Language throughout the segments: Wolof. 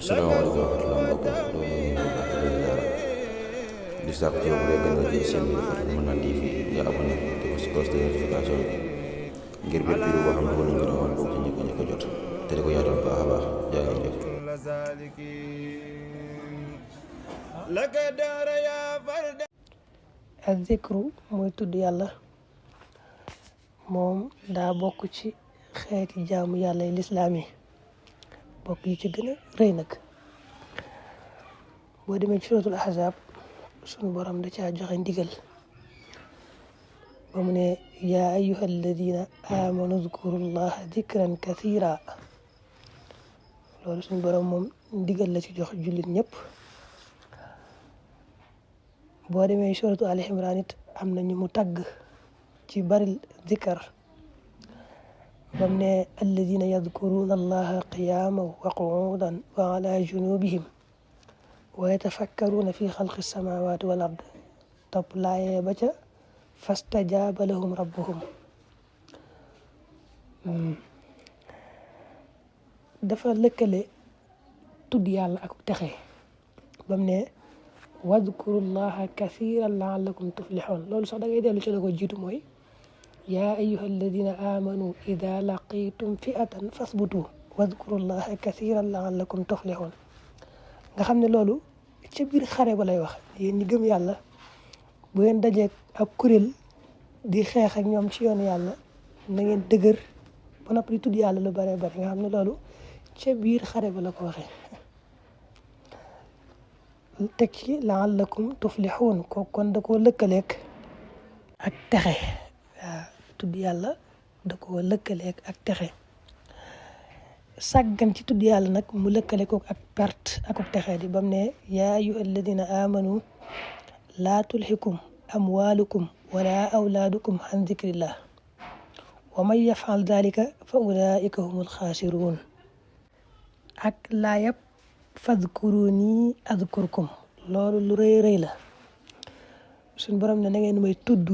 salaamaaleykum wa rahmatulah mbokk yi loolu ñu ngi baax di ziara di sàkk ci yow bu dee gën a jël seen biir Fatou Mën TV nga abonné te ko si cloche de notification bi ngir bépp vidéo boo xam ne dugal nañ ko doon bokk ci njëkk a jot te di ko yaatal baax a baax jaa ngeen jëf. ak zikru mooy tudd yàlla moom daa bokk ci xeeti jaamu yàlla yi lislaam yi bokk yi ci gën a rëy nag boo demee ci suratul ahzab sunu borom da caa joxe ndigal ba mu ne yaa ayyuha alladina amanu zkurullaha dikran kathira loolu sunu borom moom ndigal la ci jox jullit ñëpp. boo demee suratu Ali Imran it am na ñu mu tagg ci bari zikar bam ne alladina yadkuruna allaha qiyaman wa qu'udan wa ala junubihim wa yatafakkaruna fi xalqi samawati wal ard topp laayee ba ca fastajaba lahum rabbuhum dafa lëkkale tudd yàlla ak texe bam ne wadkurullaha kathiran laallakum tuflihun loolu sax da ngay dellu ci la ko jiitu mooy yaa ayyuha alladina amanu ida laqitum fi'atan fasbutu wadkurullaha kathiran laallakum tuflihun nga xam ne loolu ca biir xare ba lay wax yéen ñi gëm yàlla bu ngeen dajeek ab kuréel di xeex ak ñoom ci yoonu yàlla na ngeen dëgër ba noppi di tudd yàlla lu bare bare nga xam ne loolu ca biir xare ba la ko waxee teg ci laallakum tuflixuun ko kon da koo lëkkaleeg ak texe waaw tudd yàlla da koo lëkkaleeg ak texe sàggan ci tudd yàlla nag mu lëkkale ko ak perte ak texe di bam ne yaa ayyuha alladina amanu laa tulhikum amwalukum wala awlaadukum an dikrillah wa man yafal dalika fa ulaika humul xaasiruun ak laayab fadkuruni adkurkum loolu lu rëy rëy la suñ borom ne na ngeen may tudd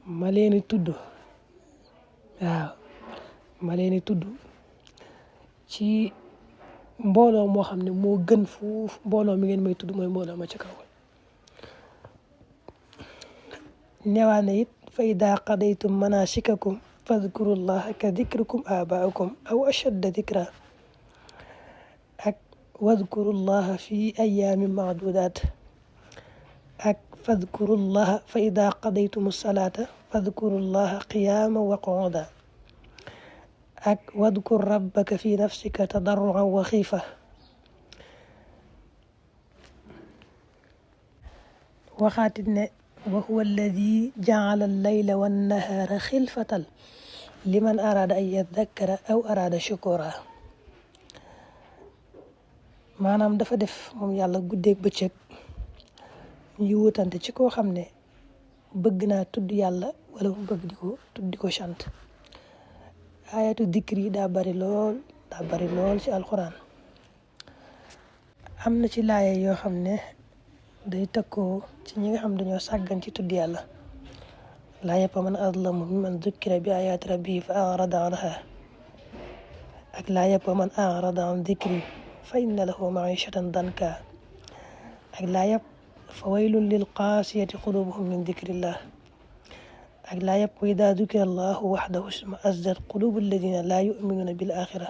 ma leeni tudd waaw ma leeni tudd ci mbooloo moo xam ne moo gën fuuf mbooloo mi ngeen may tudd mooy mbooloo ma ci kaw newaane it fa ida qadaytum manasikakum fadkurullaha ka dikrikum abaakum aw ashadda dikra واذكروا الله في أيام معدودات فاذكروا الله فإذا قضيتم الصلاة فاذكروا الله قياما وقعودا واذكر ربك في نفسك تضرعا وخيفة وخاتن وهو الذي جعل الليل والنهار خلفة لمن أراد أن يذكر أو أراد شكورا maanaam dafa def moom yàlla guddeeg bëccëg ñu wutante ci koo xam ne bëgg naa tudd yàlla wala mu bëgg di ko sant ayatu dikr yi daa bari lool ci alxuraan am na ci laaye yoo xam ne day tëkkoo ci ñi nga xam dañoo sàggan ci tudd yàlla laaye fa man azlamu mimman dukkira bi ayati rabbihi fa arada anha ak laaye fa man arada an dikri fa inna lahu maishatan danka ak laa yab fa waylun lil qaasiyati qulubuhum min dikrillah ak laa yab wa ida dukira allahu waxdahu isma'azzat qulubu alladina laa yuminuna bil axira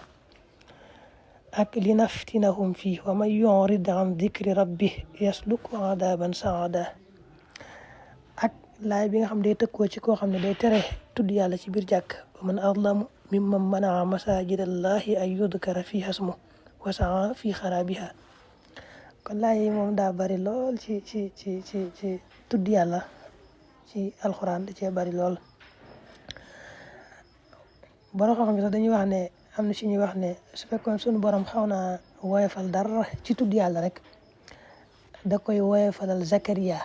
ak linaftinahum fii wa man yurid an dikri rabbih yasluku adaban saada ak laay bi nga xam day tëkkoo ci koo xam ne day tere tudd yàlla ci biir jàkk wa man azlamu mimman manaa masajid allahi an yudkara fiha ismuhu wasaa fi xaraabiha kon laay moom daa bari lool ci tudd yàlla ci alxuraan da cee bari lool borom xam-xam sax dañuy wax ne am na ci ñuy wax ne su fekkoon suñu borom xaw naa woyofal dara ci tudd yàlla rek da koy woyofalal Zakariya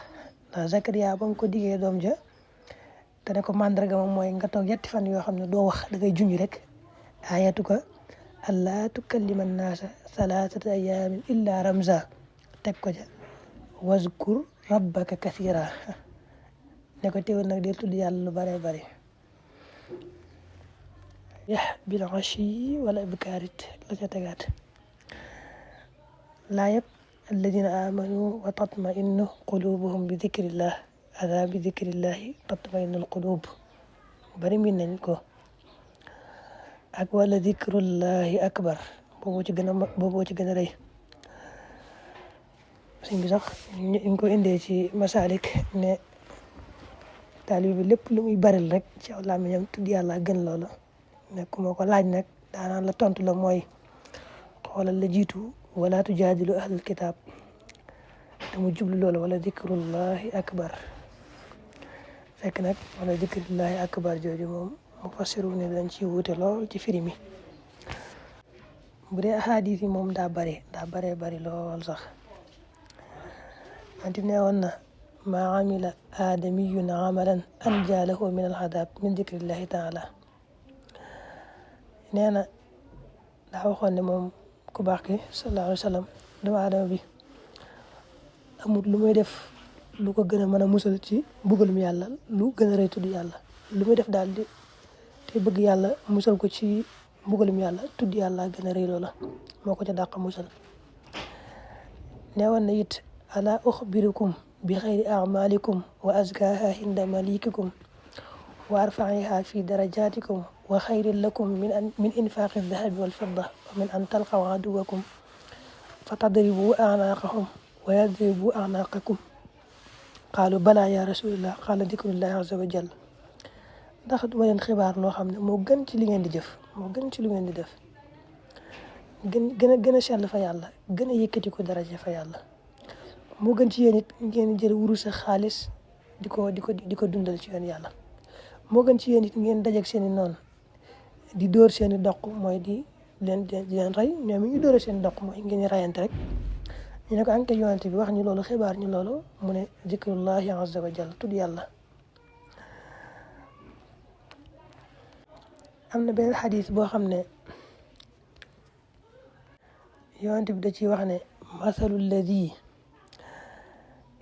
ndax Zakariya ba mu ko diggee doom ja te ne ko màndarga moom mooy nga toog yetti fan yoo xam ne doo wax da ngay junj rek ayatu ko allaa tukallima annaasa salaasata ayaamin illa ramza teg ko ca wazkur rabbaka kathira ne ko teewul nag del tudd yàlla lu bare bare bil ashi wala ibkaarit la ca tegaat laayab alladina amanu wa tatmainu qulubuhum bi dikrillah ala bi dikrillahi tatmainul qulub bari min nañ ko ak wala dikrullahi akbar boobu ci gën a rëy sëñ bi sax ñu ko indee ci masalik ne taalib bi lépp lu muy baril rek ci aw làmmiñam tudd yàlla gën loola ne ku ma ko laaj nag daanaan la tontu la mooy xoolal la jiitu wala tujaadilu ahlul kitaab te mu jublu loola wala dikrullahi akbar fekk nag wala dikrullahi akbar jooju moom mufassiru ne dañ ci wuute lool ci firi mi bu dee ahadis yi moom daa bari lool sax anti ne woon na maa amila aadamiyun amalan anja lahu min alxadab min dikrillahi taala nee na daa waxoon ne moom ku baax ki sallallahu alayhi wa sallam doomu aadama bi amul lu muy def lu ko gën a mën a musal ci mbugalum yàlla lu gën a rëy tudd yàlla lu muy def daal di te bëgg yàlla musal ko ci mbugalum yàlla tudd yàlla gën a rëy loola moo ko ca dàq musal neewoon na it ala uxbirukum bi xayri amalikum wa azkaha inda malikikum wa arfaiha fi darajatikum wa xayrin lakum min infaqi dahabi wal fidda wa min an talqaw aduwakum fa tadribu anaqahum wa yadribu anaqakum qaalu bala ya rasulillah qaala dikrullahi azza wa jalla ndax duma leen xibaar loo xam ne moo gën ci li ngeen di jëf moo gën ci lu ngeen di def gën a sell fa yàlla gën a yëkkati ko daraja fa yàlla moo gën ci yéen it ngeen jël wurus ak xaalis di ko dundal ci yoon yàlla moo gën ci yéen it ngeen dajeek seeni noonu di dóor seeni doq mooy di leen rey ñoom ñu dóore seeni doq mooy ngeen rayante rek ñu ne ko anke yonante bi wax ñu loolu xibaar ñu loolu mu ne zikrullahi azza wa jalla tudd yàlla am na benn xadis boo xam ne yonante bi da ciy wax ne masalu lladi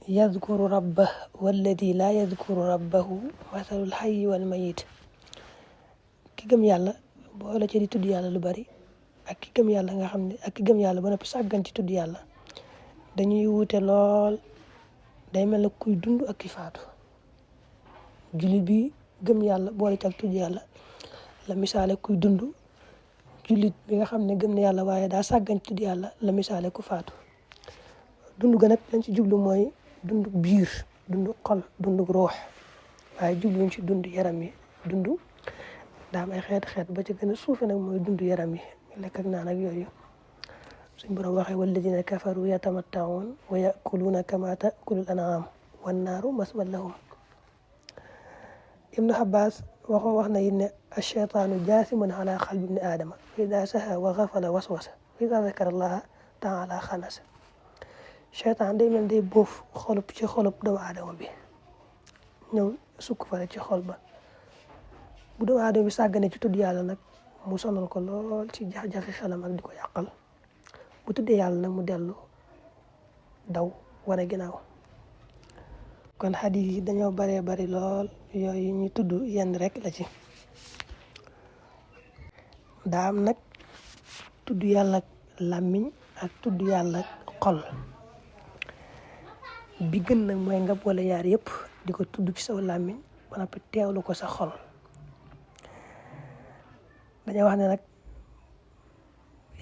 yadkuru rabbah walladi laa yadkuru rabbahu masalul xayyi wal mayit ki gëm yàlla boole ci di tudd yàlla lu bari ak ki gëm yàlla nga xam ne ak ki gëm yàlla ba noppi sàggan ci tudd yàlla dañuy wuute lool day mel ne kuy dund ak ki faatu jullit bi gëm yàlla boole ci ak tudd yàlla la misaale kuy dund jullit bi nga xam ne gëm na yàlla waaye daa sàggan ci tudd yàlla la misaale ku faatu dund ga nag lañ ci jublu mooy dund biir dund xol dund ruux waaye jubluñ ci dund yaram yi dund daa am ay xeet ba ci gën a suufe nag mooy dund yaram yi lekk ak naan ak yooyu suñ borom waxee walladina kafaru yatamattaun wa yakuluuna kama takulul an'am wan naaru maswan lahum ibnu Abbas wax na it ne acheytaanu jaasimun ala xalbi ibni aadama fa ida saha wa gafala waswasa fa ida zakara allaha taala xanasa cheytaan day mel day boof ci xolub doomu aadama bi ñëw sukk fale ci xol ba bu doomu aadama bi sàggane ci tudd yàlla nag mu sonal ko lool ci jax-jaxi xelam ak di ko yàqal bu tuddee yàlla nag mu dellu daw wane ginnaaw kon xadis yi dañoo bari lool yooyu ñu tudd yenn rek la ci daa am nag tudd yàlla làmmiñ ak tudd yàlla xol bi gën nag mooy nga boole yaar yëpp di ko tudd ci saw làmmiñ ba noppi teewlu ko sa xol dañoo wax ne nag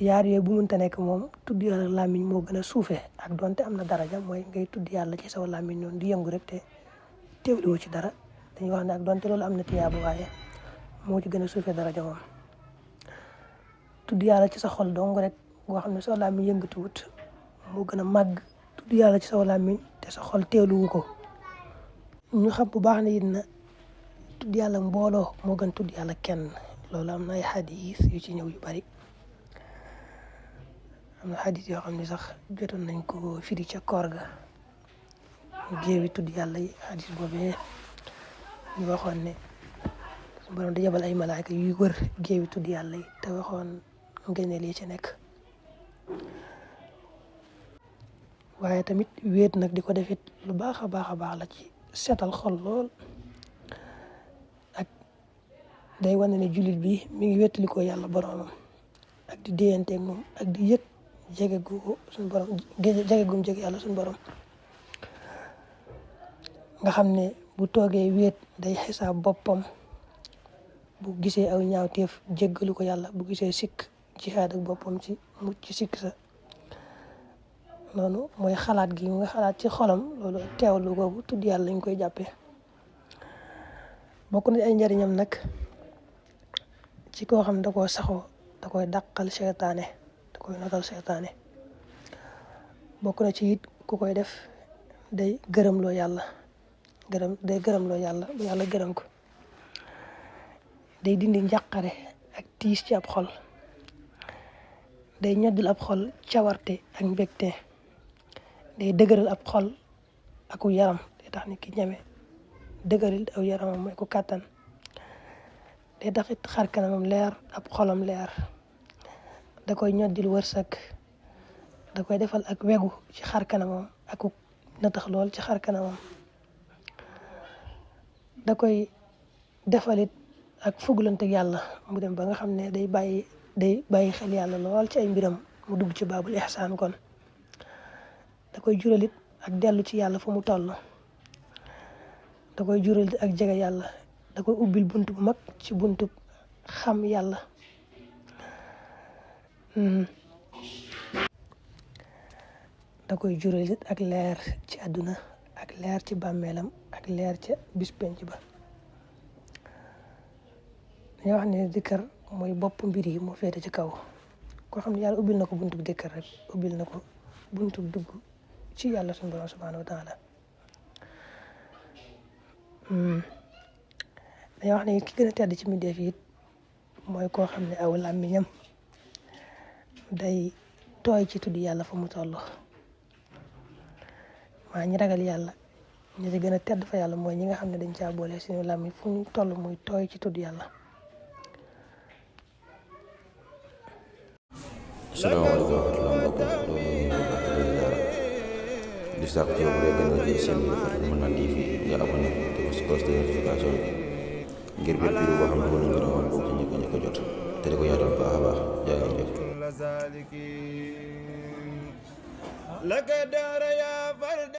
yaar yooyu bu mënta nekk moom tudd yàlla làmmiñ moo gën a suufee ak donte am na daraja mooy ngay tudd yàlla ci saw làmmiñ noonu di yëngu rek te teewluwoo ci dara dañuy wax ne ak donte loolu am na tiyaaba waaye moo ci gën a suufee daraja moom tudd yàlla ci sa xol dong rek boo xam ne saw làmmiñ yëngatuwut moo gën a màgg tudd yàlla ci saw làmmiñ te sa xol teewluwu ko ñu xam bu baax ne it na tudd yàlla mbooloo moo gën tudd yàlla kenn loolu am na ay xadis yu ci ñëw yu bari am na xadis yoo xam ne sax jotoon nañ ko firi ca koor ga géewi tudd yàlla yi xadis boobee ñu waxoon ne su borom da jabal ay malaaka yuy wër géewi tudd yàlla yi te waxoon ngëneel yi ci nekk waaye tamit wéet nag di ko defit lu baax a baax la ci seetal xol lool ak day wane ne jullit bi mi ngi wéttali ko yàlla boroomam ak di déyanteeg moom ak di yëg jege gu suñu borom jege gum jege yàlla suñu borom nga xam ne bu toogee wéet day xisaab boppam bu gisee aw ñaawteef jéggalu ko yàlla bu gisee sikk jihaad ak boppam ci mucc ci sikk sa noonu mooy xalaat gi nga xalaat ci xolam loolu teewlu googu tudd yàlla lañ koy jàppee bokk na ay njariñam nag ci koo xam da koo saxoo da koy dàqal seytaane da koy notal seytaane bokk na ci it ku koy def day gërëmloo yàlla day gërëmloo yàlla ba yàlla gërëm ko day dindi njàqare ak tiis ci ab xol day ñoddil ab xol cawarte ak mbégte day dëgëral ab xol aku yaram day tax nit ki ñeme dëgëral aw yaramam mooy ku kàttan day taxit xar kanamam leer ab xolam leer da koy ñoddil wërsëg da koy defal ak wegu ci xar kanamam aku natax lool ci xar kanamam da koy defalit ak fuglante yàlla mu dem ba nga xam ne day bàyyi xel yàlla lool ci ay mbiram mu dugg ci baabul ihsaan kon da koy juralit ak dellu ci yàlla fu mu toll da koy juralit ak jege yàlla da koy ubbil bunt bu mag ci buntu xam yàlla da koy juralit ak leer ci àdduna ak leer ci bàmmeelam ak leer ca bis penc ba dañoo wax ne dikkar mooy bopp mbir yi moo féete ci kaw koo xam ne yàlla ubbil na ko buntu dikkar rek ubbil na ko buntu dugg ci yàlla suñu borom subhanahu wa taala dañoo wax ne ki gën a tedd ci mbindeef yi mooy koo xam ne aw làmmiñam day tooy ci tudd yàlla fa mu toll maa ñi ragal yàlla ñi ci gën a tedd fa yàlla mooy ñi nga xam ne dañ caa boole suñu làmmiñ fu ñu toll muy tooy ci tudd yàlla. asalaamaaleykum wa rahmatulah mbokk yi di sàkk ci yow bu dee gën a jël seen biir Fatou Mën Naan TV nga abonné te ko si cloche de notification bi ngir bépp vidéo boo xam ne dugal nañ ko doon bokk ci ñëpp a jot te di ko yaatal baax a baax jaa ngeen jëf.